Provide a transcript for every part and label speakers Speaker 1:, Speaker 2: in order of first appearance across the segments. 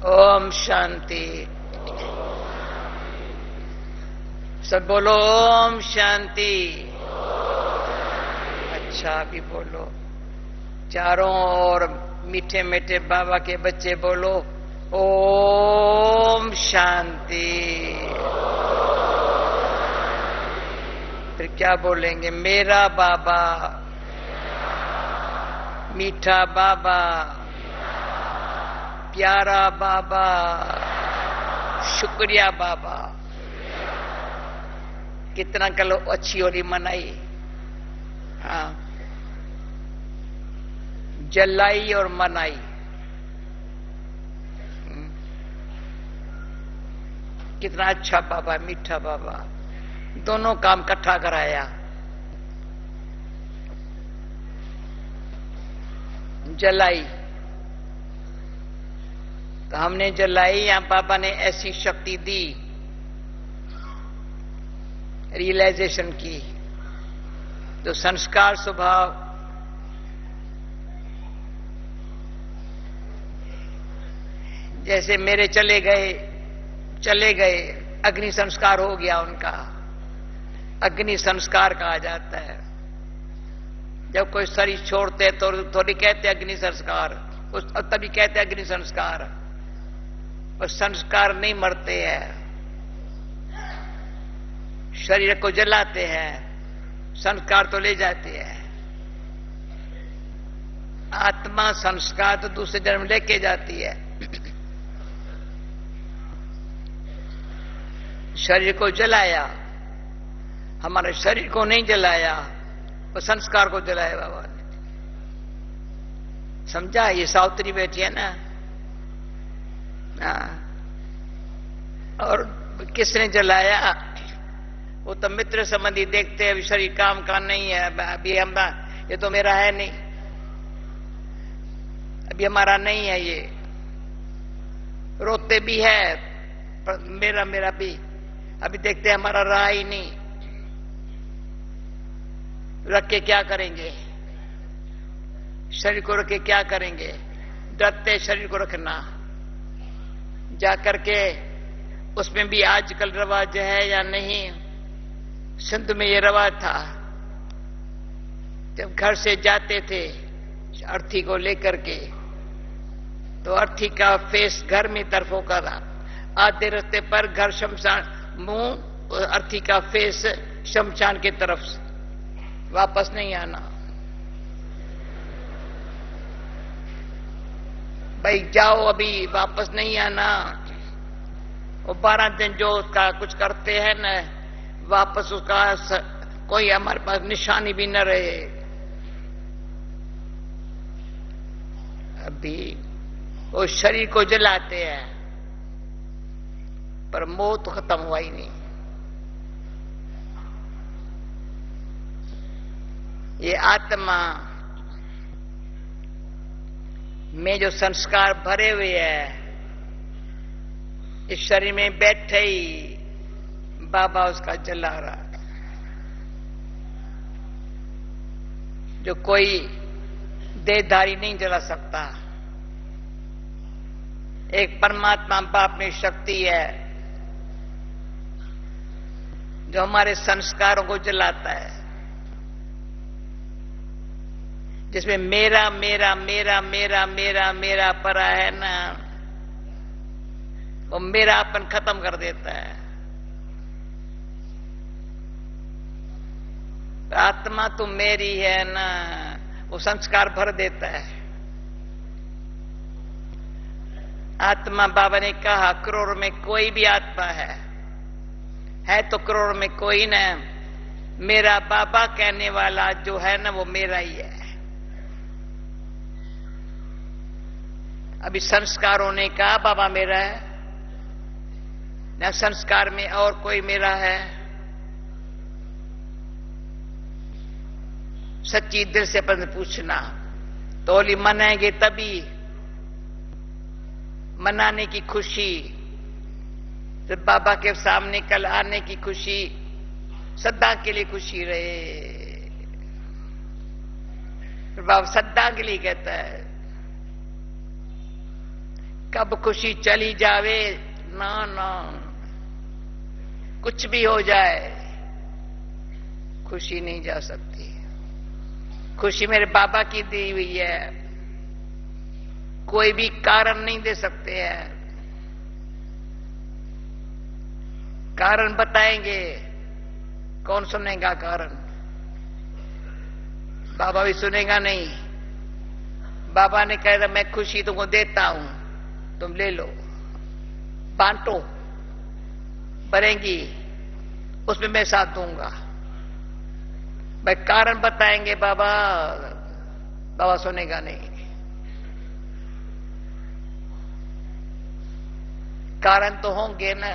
Speaker 1: ओम शांति। सब बोलो ओम शांति। अच्छा भी बोलो। चारों ओर मीठे मीठे बाबा के बच्चे बोलो ओम शांति। फिर क्या बोलेंगे? मेरा बाबा, मीठा बाबा, प्यारा बाबा, शुक्रिया बाबा। कितना कलो अच्छी होली मनाई। हाँ, जलाई और मनाई। कितना अच्छा बाबा, मीठा बाबा, दोनों काम इकट्ठा कराया। जलाई तो हमने जलाई, या बाबा ने ऐसी शक्ति दी, रियलाइजेशन की। तो संस्कार स्वभाव जैसे मेरे चले गए, अग्नि संस्कार हो गया उनका। अग्नि संस्कार कहा जाता है। जब कोई शरीर छोड़ते तो थोड़ी कहते अग्नि संस्कार, तभी कहते अग्नि संस्कार। और संस्कार नहीं मरते हैं, शरीर को जलाते हैं, संस्कार तो ले जाते हैं। आत्मा संस्कार तो दूसरे जन्म लेके जाती है। शरीर को जलाया, हमारे शरीर को नहीं जलाया, वो संस्कार को जलाया बाबा ने। समझा? ये सावित्री बैठी है ना। और किसने जलाया? वो तो मित्र संबंधी देखते हैं, शरीर काम का नहीं है, अभी हम, ये तो मेरा है नहीं, अभी हमारा नहीं है। ये रोते भी है, पर मेरा भी अभी देखते हैं हमारा रहा ही नहीं। रख के क्या करेंगे? शरीर को रख के क्या करेंगे? डरते शरीर को रखना। जाकर के उसमें भी आजकल रवाज है या नहीं? सिंध में ये रवाज था, जब घर से जाते थे अर्थी को लेकर के, तो अर्थी का फेस घर में तरफ होकर, आधे रास्ते पर घर शमशान, मुंह अर्थी का फेस शमशान की तरफ, वापस नहीं आना। भाई जाओ, अभी वापस नहीं आना। वो 12 दिन जो उसका कुछ करते हैं न, वापस उसका कोई हमारे पास निशानी भी न रहे। अभी वो शरीर को जलाते हैं, पर मोह तो खत्म हुआ ही नहीं। ये आत्मा में जो संस्कार भरे हुए हैं, इस शरीर में बैठे ही बाबा उसका जला रहा है। जो कोई देहधारी नहीं जला सकता। एक परमात्मा बाप में शक्ति है जो हमारे संस्कारों को जलाता है, जिसमें मेरा मेरा मेरा मेरा मेरा मेरा परा है ना, वो मेरा अपन खत्म कर देता है। आत्मा तो मेरी है ना, वो संस्कार भर देता है। आत्मा, बाबा ने कहा, करोड़ में कोई भी आत्मा है तो करोड़ में कोई न। मेरा बाबा कहने वाला जो है ना, वो मेरा ही है। अभी संस्कारों ने कहा बाबा मेरा है न, संस्कार में और कोई मेरा है? सच्ची दिल से अपन पूछना तो होली मनाएंगे, तभी मनाने की खुशी, तो बाबा के सामने कल आने की खुशी सदा के लिए खुशी रहे। बाबा सदा के लिए कहता है, कब खुशी चली जावे, ना ना, कुछ भी हो जाए खुशी नहीं जा सकती। खुशी मेरे बाबा की दी हुई है, कोई भी कारण नहीं दे सकते हैं। कारण बताएंगे, कौन सुनेगा कारण? बाबा भी सुनेगा नहीं। बाबा ने कह रहा मैं खुशी तुमको देता हूं, तुम ले लो, बांटो, भरेंगी, उसमें मैं साथ दूंगा। भाई कारण बताएंगे बाबा, बाबा सुनेगा नहीं। कारण तो होंगे ना।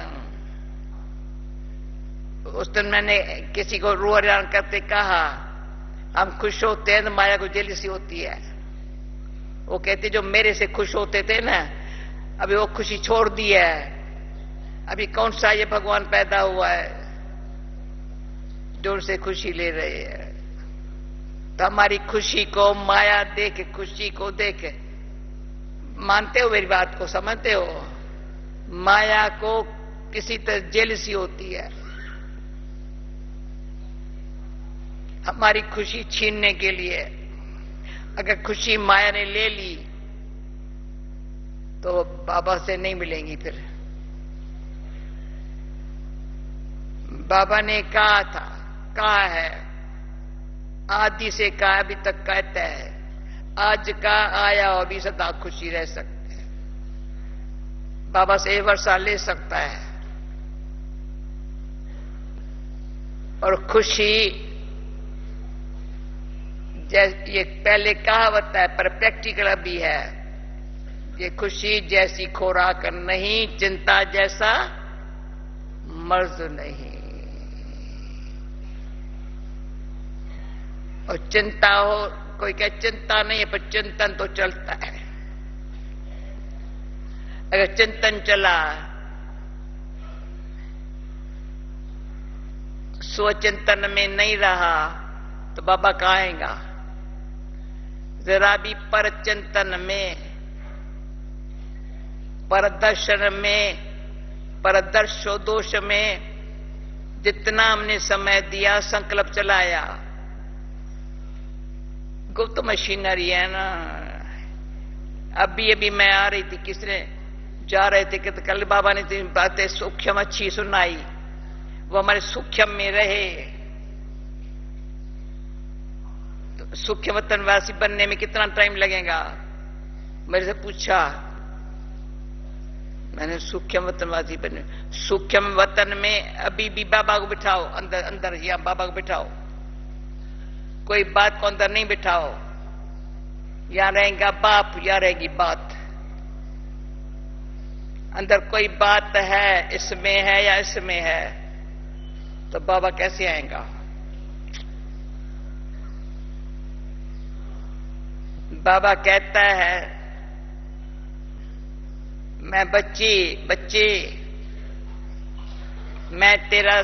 Speaker 1: उस दिन मैंने किसी को रुआन करते कहा, हम खुश होते हैं तो माया को जेलसी होती है। वो कहते जो मेरे से खुश होते थे ना, अभी वो खुशी छोड़ दी है, अभी कौन सा ये भगवान पैदा हुआ है जो उनसे खुशी ले रहे हैं। तो हमारी खुशी को माया देख, खुशी को देख, मानते हो मेरी बात को, समझते हो? माया को किसी तरह जेलसी होती है हमारी खुशी छीनने के लिए। अगर खुशी माया ने ले ली तो बाबा से नहीं मिलेंगी फिर। बाबा ने कहा है, आदि से कहा, अभी तक कहता है, आज का आया और भी सदा खुशी रह सकते हैं। बाबा से वर्षा ले सकता है। और खुशी ये पहले कहावत है पर प्रैक्टिकल भी है। ये खुशी जैसी खुराक नहीं, चिंता जैसा मर्ज नहीं। और चिंता हो, कोई कहे चिंता नहीं है, पर चिंतन तो चलता है। अगर चिंतन चला, स्वचिंतन में नहीं रहा तो बाबा कहाँ आएगा? जरा भी पर चिंतन में, पर दर्शन में, पर दर्शो दोष में जितना हमने समय दिया, संकल्प चलाया, गुप्त मशीनरी है ना। अभी मैं आ रही थी, किसने जा रहे थे कि कल बाबा ने तीन बातें सूक्ष्म अच्छी सुनाई, वो हमारे सूक्ष्म में रहे। तो सूक्ष्म वतनवासी बनने में कितना टाइम लगेगा? मेरे से पूछा, मैंने सूक्ष्म वतनवासी बने। सूक्ष्म वतन में अभी भी बाबा को बिठाओ अंदर, अंदर या बाबा को बिठाओ, कोई बात को अंदर नहीं बिठाओ। या रहेगा बाप या रहेगी बात। अंदर कोई बात है, इसमें है या इसमें है, तो बाबा कैसे आएगा? बाबा कहता है, मैं बच्चे मैं तेरा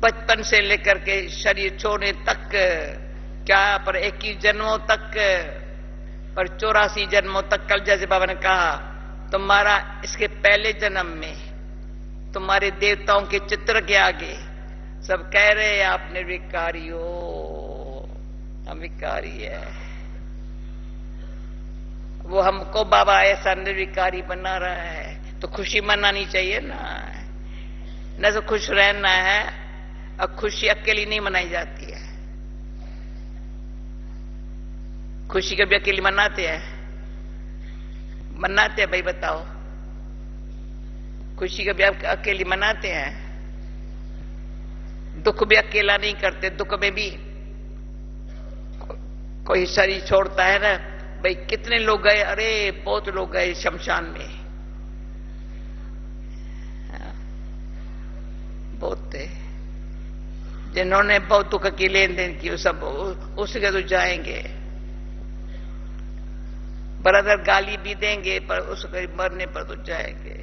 Speaker 1: बचपन से लेकर के शरीर छोड़ने तक, क्या पर 21 जन्मों तक, पर 84 जन्मों तक, कल जैसे बाबा ने कहा, तुम्हारा इसके पहले जन्म में तुम्हारे देवताओं के चित्र के आगे सब कह रहे हैं आप निर्विकारी हो, हम विकारी है। वो हमको बाबा ऐसा निर्विकारी बना रहा है, तो खुशी मनानी चाहिए ना। न तो खुश रहना है, और खुशी अकेली नहीं मनाई जाती है। खुशी कभी अकेली मनाते हैं? मनाते हैं भाई, बताओ। खुशी कभी आप अकेली मनाते हैं? दुख भी अकेला नहीं करते। दुख में भी कोई शरीर छोड़ता है ना, भाई कितने लोग गए? अरे बहुत लोग गए शमशान में, बहुत थे जिन्होंने बहुत दुख की लेन देन की, सब उसके तो जाएंगे। ब्रदर गाली भी देंगे पर उसके मरने पर तो जाएंगे।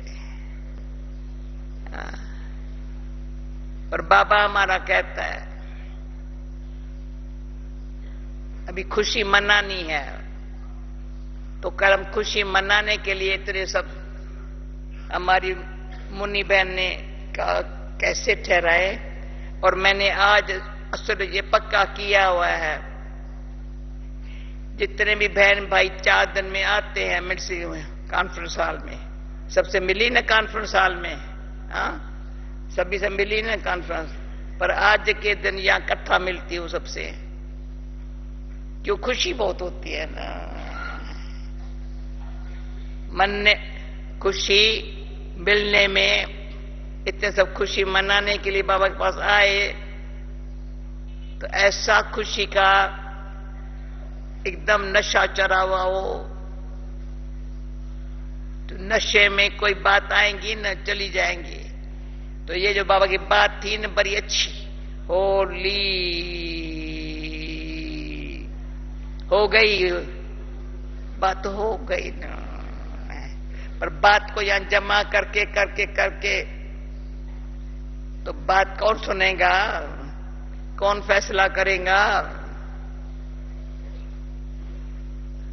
Speaker 1: पर बाबा हमारा कहता है अभी खुशी मनानी है, तो कर्म खुशी मनाने के लिए इतने सब हमारी मुनि बहन ने कहा कैसे ठहराए। और मैंने आज असल ये पक्का किया हुआ है, जितने भी बहन भाई 4 दिन में आते हैं मिर्सी में कॉन्फ्रेंस हॉल में, सबसे मिली ना कॉन्फ्रेंस हॉल में, हाँ सभी से मिली ना कॉन्फ्रेंस, पर आज के दिन यहां इकट्ठा मिलती हूं सबसे, क्यों खुशी बहुत होती है ना, मन ने खुशी मिलने में। इतने सब खुशी मनाने के लिए बाबा के पास आए, तो ऐसा खुशी का एकदम नशा चढ़ा हुआ हो, तो नशे में कोई बात आएंगी न चली जाएंगी। तो ये जो बाबा की बात थी न बड़ी अच्छी, होली हो गई, बात हो गई ना, पर बात को यहां जमा करके करके करके तो बात कौन सुनेगा, कौन फैसला करेगा।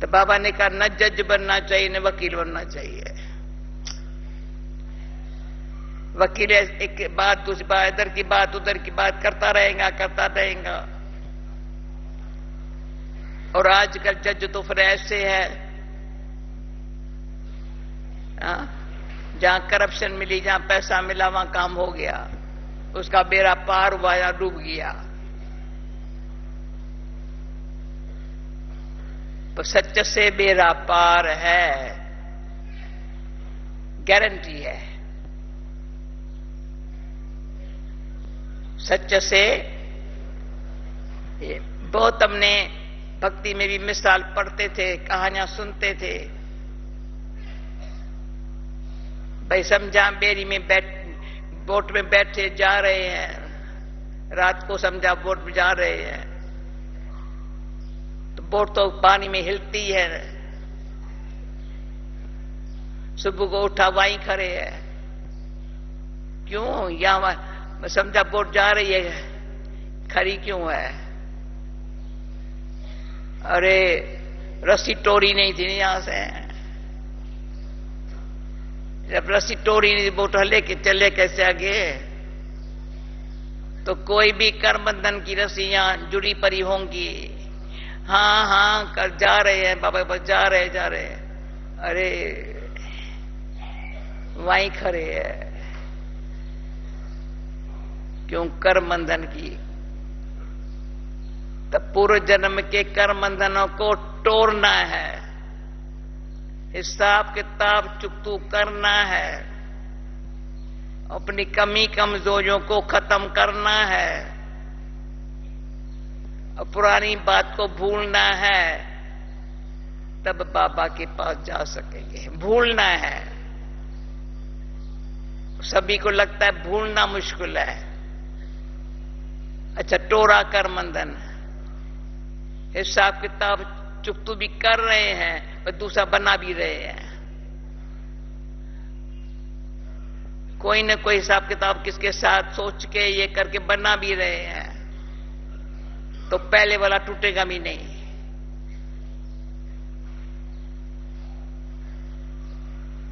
Speaker 1: तो बाबा ने कहा न जज बनना चाहिए न वकील बनना चाहिए। वकील एक बात दूसरी बात, इधर की बात उधर की बात करता रहेगा। और आजकल जज तो फिर ऐसे है, जहां करप्शन मिली, जहां पैसा मिला वहां काम हो गया, उसका बेड़ा पार हुआ या डूब गया। तो सच से बेड़ा पार है, गारंटी है। सच से बहुत हमने भक्ति में भी मिसाल पढ़ते थे, कहानियां सुनते थे। भाई समझा बेरी में बोट में बैठे जा रहे हैं, रात को समझा बोट में जा रहे हैं, तो बोट तो पानी में हिलती है। सुबह को उठा वहीं खड़े है, क्यों यहां समझा बोट जा रही है, खड़ी क्यों है? अरे रस्सी टोरी नहीं थी यहां से, जब रस्सी टोरी नहीं बोट हले के चले कैसे आगे? तो कोई भी कर बंधन की रस्सियां जुड़ी पड़ी होंगी। हाँ हाँ कर जा रहे हैं बाबा बस जा रहे हैं। अरे वहीं खड़े है, क्यों कर बंधन की? तब पूर्व जन्म के कर बंधनों को तोड़ना है, हिसाब किताब चुकतू करना है, अपनी कमी कमजोरियों को खत्म करना है, पुरानी बात को भूलना है, तब बाबा के पास जा सकेंगे। भूलना है, सभी को लगता है भूलना मुश्किल है। अच्छा टोरा कर बंधन, हिसाब किताब चुकतू भी कर रहे हैं और दूसरा बना भी रहे हैं। कोई न कोई हिसाब किताब किसके साथ सोच के ये करके बना भी रहे हैं, तो पहले वाला टूटेगा भी नहीं।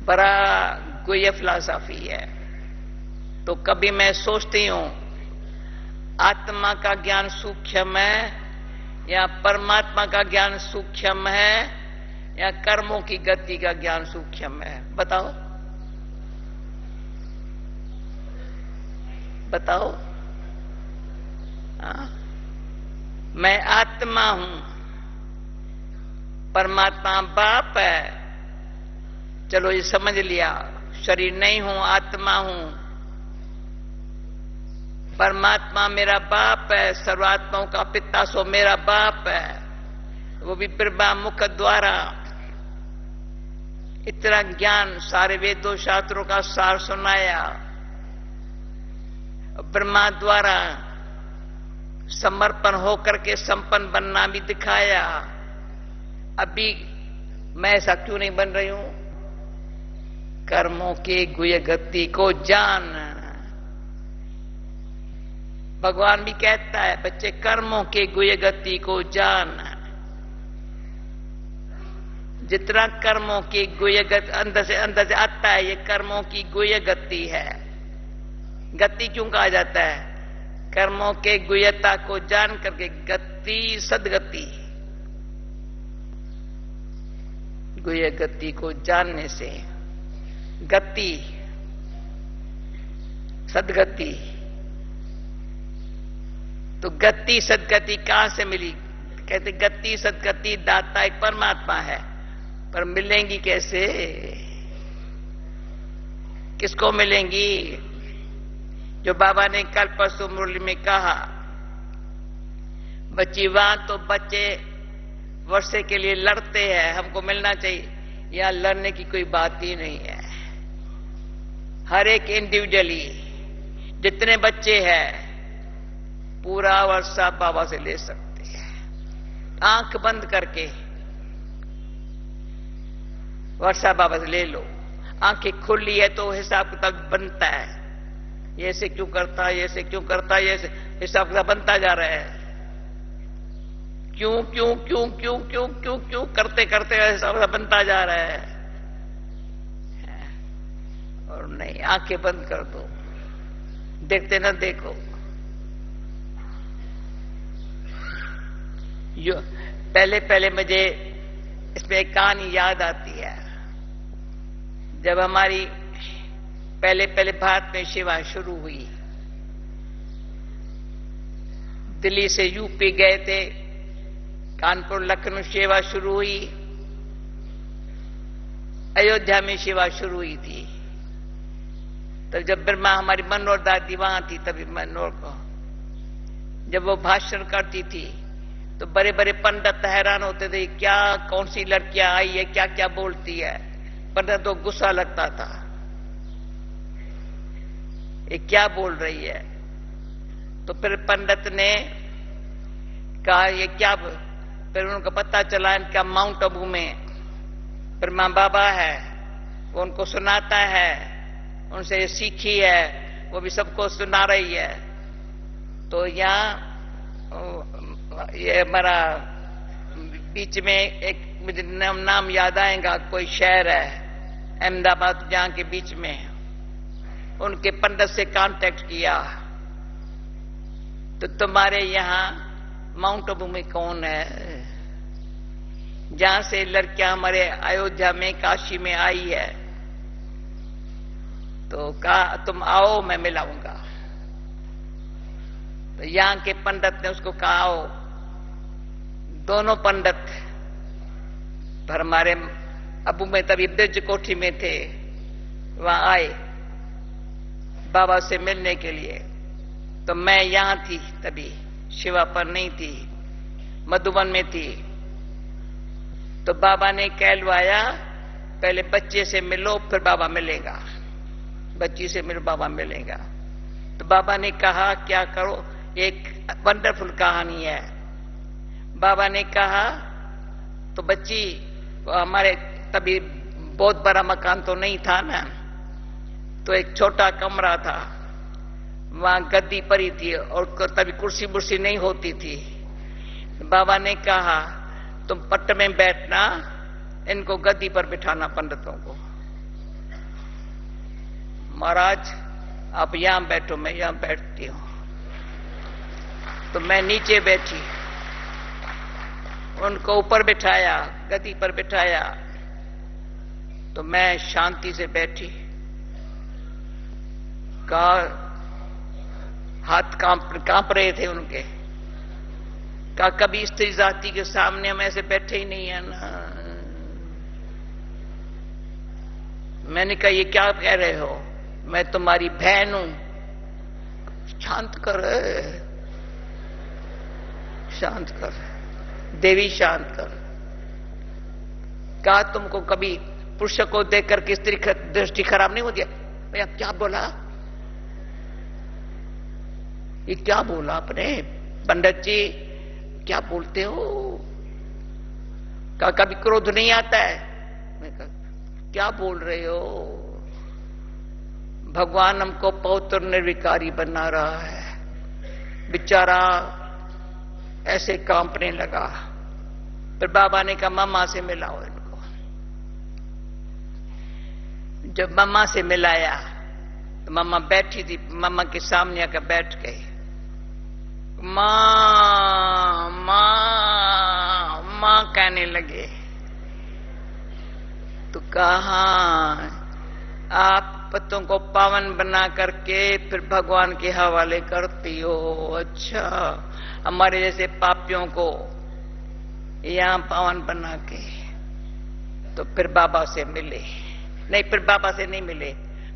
Speaker 1: बड़ा गुय फिलॉसफी है। तो कभी मैं सोचती हूं आत्मा का ज्ञान सूक्ष्म है या परमात्मा का ज्ञान सूक्ष्म है या कर्मों की गति का ज्ञान सूक्ष्म है? बताओ बताओ। मैं आत्मा हूं, परमात्मा बाप है, चलो ये समझ लिया। शरीर नहीं हूं, आत्मा हूं। परमात्मा मेरा बाप है, सर्वात्माओं का पिता सो मेरा बाप है, वो भी ब्रह्मा मुख द्वारा। इतना ज्ञान सारे वेदों शास्त्रों का सार सुनाया, ब्रह्मा द्वारा समर्पण होकर के संपन्न बनना भी दिखाया। अभी मैं ऐसा क्यों नहीं बन रही हूं? कर्मों के गुह्य गति को जान। भगवान भी कहता है बच्चे कर्मों के गुह्य गति को जान। जितना कर्मों की गुह्य गति अंदर से आता है, ये कर्मों की गुह्य गति है। गति क्यों कहा जाता है? कर्मों के गुह्यता को जान करके गति, सदगति, गुह्य गति को जानने से गति, सदगति। तो गति सदगति कहां से मिली? कहते गति सदगति दाता एक परमात्मा है, पर मिलेंगी कैसे? किसको मिलेंगी? जो बाबा ने कल परसों मुरली में कहा, बच्ची वहां तो बच्चे वर्षे के लिए लड़ते हैं, हमको मिलना चाहिए। यहां लड़ने की कोई बात ही नहीं है। हर एक इंडिविजुअली जितने बच्चे हैं पूरा वर्षा बाबा से ले सकते हैं। आंख बंद करके वर्षा बाबा से ले लो। आंखें खुली है तो हिसाब किताब बनता है। ये से क्यों करता है, ये से क्यों करता है, ये से हिसाब किताब बनता जा रहा है। क्यों क्यों क्यों क्यों क्यों क्यों क्यों करते करते हिसाब किताब बनता जा रहा है। और नहीं, आंखें बंद कर दो, देखते ना देखो। पहले पहले मुझे इसमें एक कहानी याद आती है। जब हमारी पहले पहले भारत में सेवा शुरू हुई, दिल्ली से यूपी गए थे, कानपुर लखनऊ सेवा शुरू हुई, अयोध्या में सेवा शुरू हुई थी। तो जब ब्रह्मा हमारी मनोहर दादी वहां थी, तभी मनोहर को जब वो भाषण करती थी तो बड़े बड़े पंडित हैरान होते थे, क्या कौन सी लड़कियां आई है, क्या क्या बोलती है। पंडित तो गुस्सा लगता था, ये क्या बोल रही है। तो फिर पंडित ने कहा ये क्या, फिर उनको पता चला इनका माउंट आबू में ब्रह्मा बाबा है, वो उनको सुनाता है, उनसे ये सीखी है, वो भी सबको सुना रही है। तो यहाँ ये हमारा बीच में एक मुझे नाम याद आएगा, कोई शहर है अहमदाबाद, जहां के बीच में उनके पंडित से कांटेक्ट किया, तो तुम्हारे यहां माउंट आबू में कौन है, जहां से लड़कियां हमारे अयोध्या में काशी में आई है। तो कहा तुम आओ, मैं मिलाऊंगा। तो यहां के पंडित ने उसको कहा आओ। दोनों पंडित पर हमारे अबू में तभी ब्रज कोठी में थे, वहां आए बाबा से मिलने के लिए। तो मैं यहां थी, तभी शिवा पर नहीं थी, मधुबन में थी। तो बाबा ने कहलवाया पहले बच्चे से मिलो फिर बाबा मिलेगा, बच्ची से मिलो बाबा मिलेगा। तो बाबा ने कहा क्या करो, एक वंडरफुल कहानी है। बाबा ने कहा तो बच्ची, हमारे तभी बहुत बड़ा मकान तो नहीं था ना, तो एक छोटा कमरा था, वहां गद्दी पड़ी थी और तभी कुर्सी बुर्सी नहीं होती थी। बाबा ने कहा तुम पट्ट में बैठना, इनको गद्दी पर बिठाना पंडितों को। महाराज आप यहां बैठो, मैं यहां बैठती हूं। तो मैं नीचे बैठी, उनको ऊपर बिठाया, गद्दी पर बिठाया। तो मैं शांति से बैठी, हाथ कांप रहे थे उनके। कहा कभी स्त्री जाति के सामने हम ऐसे बैठे ही नहीं है ना। मैंने कहा ये क्या कह रहे हो, मैं तुम्हारी बहन हूं। शांत कर, शांत कर देवी, शांत कर। कहा तुमको कभी पुरुष को देखकर कि स्त्री दृष्टि खराब नहीं होती है? भैया क्या बोला, ये क्या बोला आपने? पंडित जी क्या बोलते हो? कहा कभी क्रोध नहीं आता है? मैं कहा क्या बोल रहे हो? भगवान हमको पवित्र निर्विकारी बना रहा है। बेचारा ऐसे कांपने लगा। फिर बाबा ने कहा मामा से मिलाओ इनको। जब मम्मा से मिलाया तो मम्मा बैठी थी, मम्मा के सामने आकर बैठ गए। माँ माँ माँ कहने लगे। तो कहा आप पत्तों को पावन बना करके फिर भगवान के हवाले करती हो। अच्छा, हमारे जैसे पापियों को यहां पावन बना के। तो फिर बाबा से मिले। नहीं, फिर बाबा से नहीं मिले।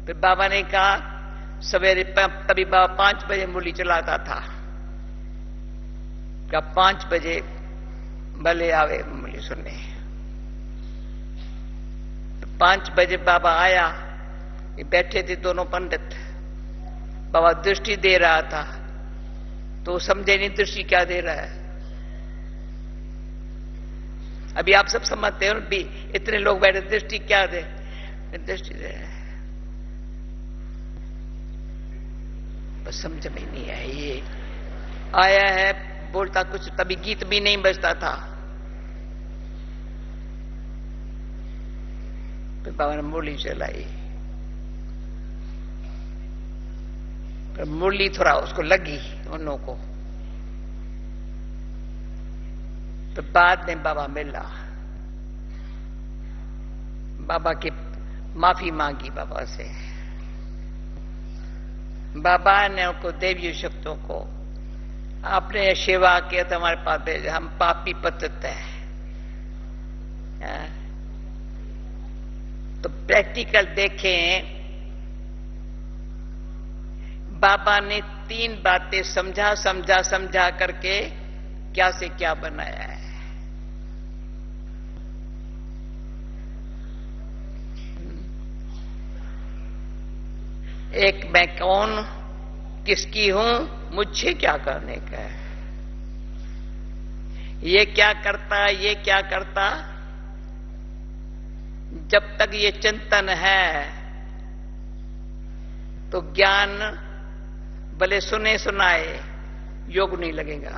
Speaker 1: फिर बाबा ने कहा सवेरे, तभी बाबा 5 बजे मुरली चलाता था, क्या 5 बजे भले आवे मुरली सुनने। तो 5 बजे बाबा आया, ये बैठे थे दोनों पंडित। बाबा दृष्टि दे रहा था, तो समझे नहीं दृष्टि क्या दे रहा है। अभी आप सब समझते हो भी, इतने लोग बैठे, दृष्टि क्या दे, दृष्टि दे रहा है। बस समझ में नहीं आया। ये आया है बोलता कुछ, तभी गीत भी नहीं बजता था। फिर बाबा ने मुरली चलाई। मुरली थोड़ा उसको लगी उन्हों को। तो बाद में बाबा मिला, बाबा की माफी मांगी बाबा से। बाबा ने उनको देवी शक्तों को, आपने सेवा किया तो हमारे पास भेजा, हम पापी पतित है। तो प्रैक्टिकल देखें, बाबा ने 3 बातें समझा समझा समझा करके क्या से क्या बनाया है। एक, मैं कौन, किसकी हूं, मुझे क्या करने का है, ये क्या करता, ये क्या करता। जब तक ये चिंतन है तो ज्ञान भले सुने सुनाए योग नहीं लगेगा,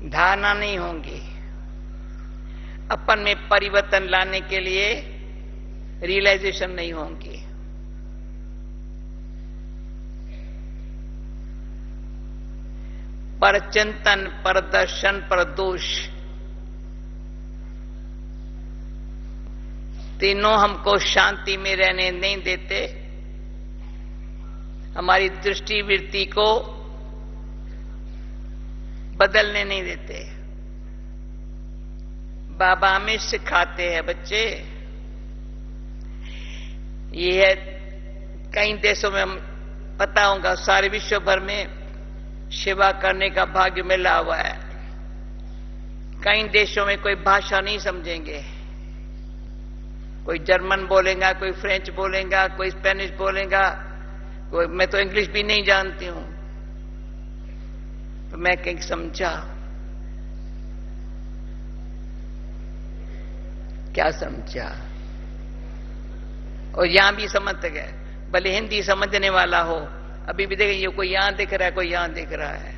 Speaker 1: धारणा नहीं होंगी। अपन में परिवर्तन लाने के लिए रियलाइजेशन नहीं होंगी। पर चिंतन, पर दर्शन, पर दोष, तीनों हमको शांति में रहने नहीं देते, हमारी दृष्टि वृत्ति को बदलने नहीं देते। बाबा हमें सिखाते हैं बच्चे, ये है कई देशों में पता होगा, सारे विश्व भर में सेवा करने का भाग्य मिला हुआ है। कई देशों में कोई भाषा नहीं समझेंगे, कोई जर्मन बोलेगा, कोई फ्रेंच बोलेगा, कोई स्पेनिश बोलेगा, कोई, मैं तो इंग्लिश भी नहीं जानती हूं। तो मैं कहीं समझा, क्या समझा। और यहां भी समझते गए, भले हिंदी समझने वाला हो, अभी भी देखें, ये कोई यहां दिख रहा है, कोई यहां दिख रहा है,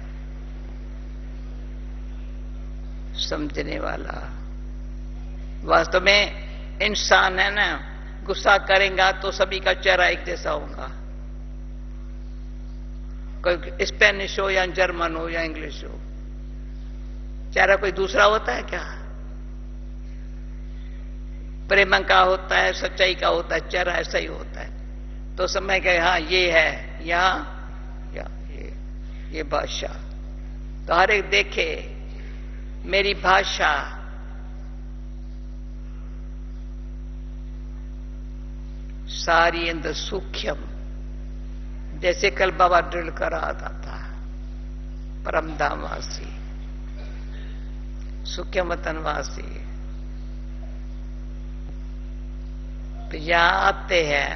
Speaker 1: समझने वाला। वास्तव में इंसान है ना, गुस्सा करेगा तो सभी का चेहरा एक जैसा होगा, कोई स्पेनिश हो या जर्मन हो या इंग्लिश हो, चेहरा कोई दूसरा होता है क्या। प्रेम का होता है, सच्चाई का होता है, चेहरा ऐसा ही होता है। तो समय का हाँ ये है, यहां या ये भाषा। तो हर एक देखे मेरी भाषा सारी अंदर सूक्ष्म, जैसे कल बाबा ड्रिल कर रहा था, परमधामवासी, सूक्ष्म वतनवासी। तो यहां आते हैं,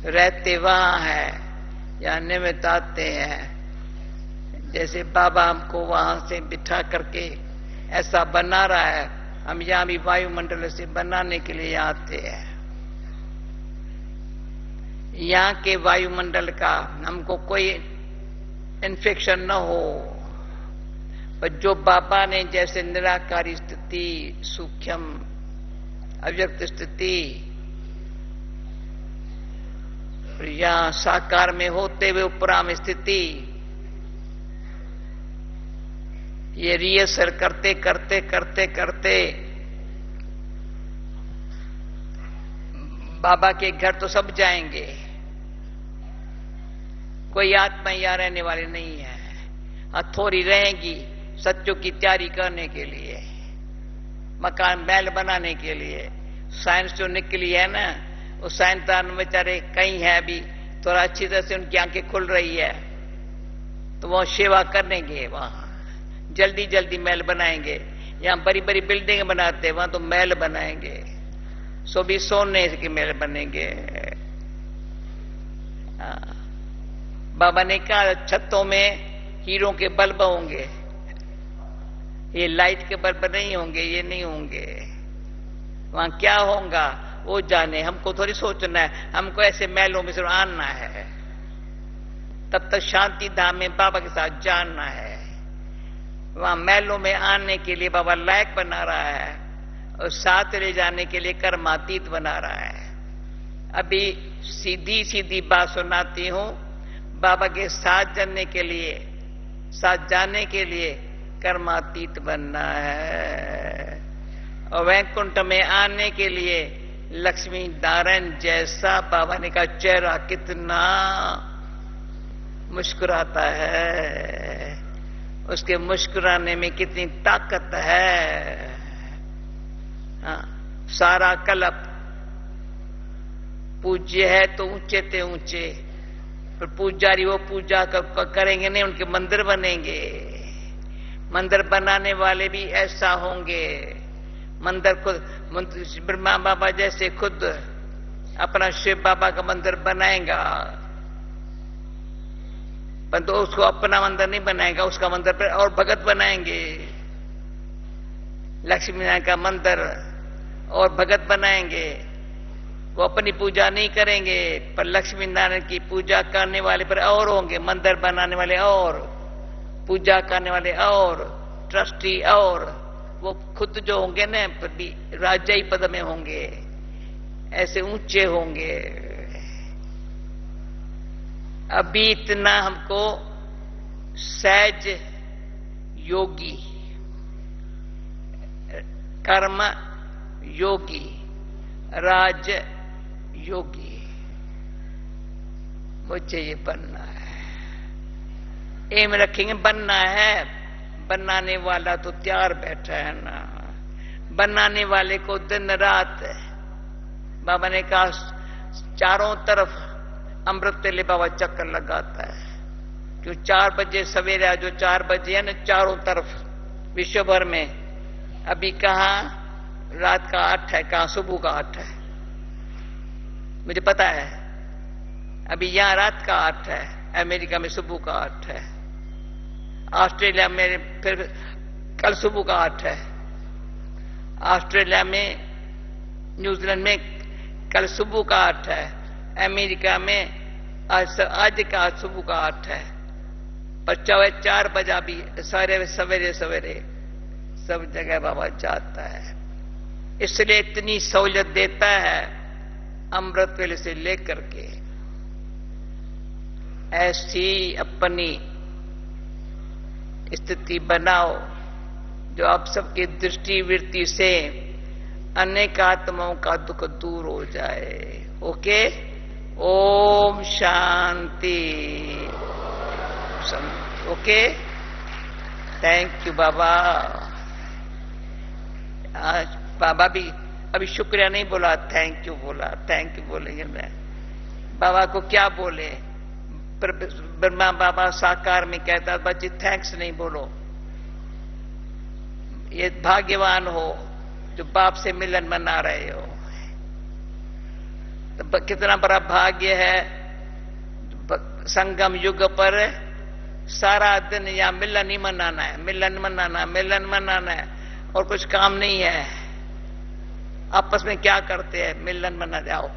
Speaker 1: रहते वहां है, या निमित्त आते हैं। जैसे बाबा हमको वहां से बिठा करके ऐसा बना रहा है, हम यहां भी वायुमंडल से बनाने के लिए आते हैं। यहां के वायुमंडल का हमको कोई इन्फेक्शन न हो, पर जो बाबा ने जैसे निराकारी स्थिति, सूक्ष्म अव्यक्त स्थिति, यहां साकार में होते हुए उपराम स्थिति, ये रिहर्सल करते करते करते करते बाबा के घर तो सब जाएंगे, कोई आत्मा यहाँ रहने वाली नहीं है। थोड़ी रहेंगी सच्चों की तैयारी करने के लिए, मकान महल बनाने के लिए। साइंस जो निकली है ना, वो साइंसदान बेचारे कहीं है अभी, थोड़ा अच्छी तरह से उनकी आंखें खुल रही है, तो वो सेवा करेंगे, वहां जल्दी जल्दी महल बनाएंगे। यहां बड़ी बड़ी बिल्डिंग बनाते हैं, वहां तो महल बनाएंगे, सो भी सोने के महल बनेंगे। बाबा ने कहा छतों में हीरों के बल्ब होंगे, ये लाइट के बल्ब नहीं होंगे, ये नहीं होंगे। वहां क्या होगा वो जाने, हमको थोड़ी सोचना है, हमको ऐसे महलों में सिर्फ आना है, तब तक शांति धाम में बाबा के साथ जानना है। वहां महलों में आने के लिए बाबा लायक बना रहा है, और साथ ले जाने के लिए कर्मातीत बना रहा है। अभी सीधी सीधी बात सुनाती हूं, बाबा के साथ जाने के लिए, साथ जाने के लिए कर्मातीत बनना है, और वैकुंठ में आने के लिए लक्ष्मी नारायण जैसा बाबा ने का चेहरा कितना मुस्कुराता है, उसके मुस्कुराने में कितनी ताकत है। हाँ, सारा कल्प पूज्य है तो ऊंचे ते ऊंचे, पर पुजारी वो पूजा करेंगे नहीं, उनके मंदिर बनेंगे। मंदिर बनाने वाले भी ऐसा होंगे, मंदिर खुद ब्रह्मा बाबा जैसे खुद अपना शिव बाबा का मंदिर बनाएगा, पर तो उसको अपना मंदिर नहीं बनाएगा, उसका मंदिर पर और भगत बनाएंगे। लक्ष्मी नारायण का मंदिर और भगत बनाएंगे, वो अपनी पूजा नहीं करेंगे, पर लक्ष्मी नारायण की पूजा करने वाले पर और होंगे, मंदिर बनाने वाले और, पूजा करने वाले और, ट्रस्टी और, वो खुद जो होंगे ना राजाई पद में होंगे, ऐसे ऊंचे होंगे। अभी इतना हमको सहज योगी, कर्म योगी, राज योगी, मुझे ये बनना है, एम रखेंगे, बनना है। बनाने वाला तो तैयार बैठा है ना, बनाने वाले को दिन रात बाबा ने कहा चारों तरफ अमृत तेले बाबा चक्कर लगाता है, क्यों 4 बजे सवेरे, जो 4 बजे है ना, चारों तरफ विश्व भर में। अभी कहा रात का 8 है, कहा सुबह का 8 है, मुझे पता है। अभी यहां रात का 8 है, अमेरिका में सुबह का 8 है, ऑस्ट्रेलिया में फिर कल सुबह का 8 है, ऑस्ट्रेलिया में, न्यूजीलैंड में कल सुबह का 8 है, अमेरिका में आज का सुबह का 8 है, पर 4 बजा भी सारे सवेरे सवेरे सब जगह बाबा जाता है। इसलिए इतनी सहूलियत देता है अमृत वेले से लेकर के। ऐसी अपनी स्थिति बनाओ जो आप सबकी दृष्टि वृत्ति से अनेक आत्माओं का दुख दूर हो जाए। Okay, Om Shanti. Okay, thank you बाबा। आज बाबा भी अभी शुक्रिया नहीं बोला, थैंक यू बोला। थैंक यू बोलेंगे मैं, बाबा को क्या बोले? ब्रह्मा बाबा साकार में कहता बच्चे थैंक्स नहीं बोलो। ये भाग्यवान हो जो बाप से मिलन मना रहे हो। तो कितना बड़ा भाग्य है। संगम युग पर सारा दिन यहां मिलन ही मनाना है, मिलन मनाना, मिलन मनाना है, और कुछ काम नहीं है। आपस में क्या करते हैं? मिलन मना जाओ,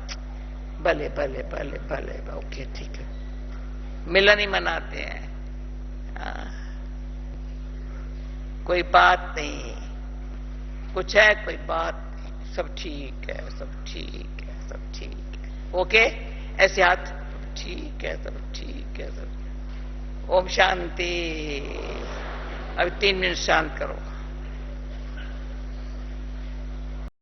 Speaker 1: भले भले भले भले, ओके ठीक है, मिलन ही मनाते हैं। कोई बात नहीं, कुछ है कोई बात नहीं, सब ठीक है, सब ठीक है, सब ठीक है। ओके, ऐसे हाथ, ठीक है, सब ठीक है, सब। ओम शांति। अब 3 मिनट शांत करो।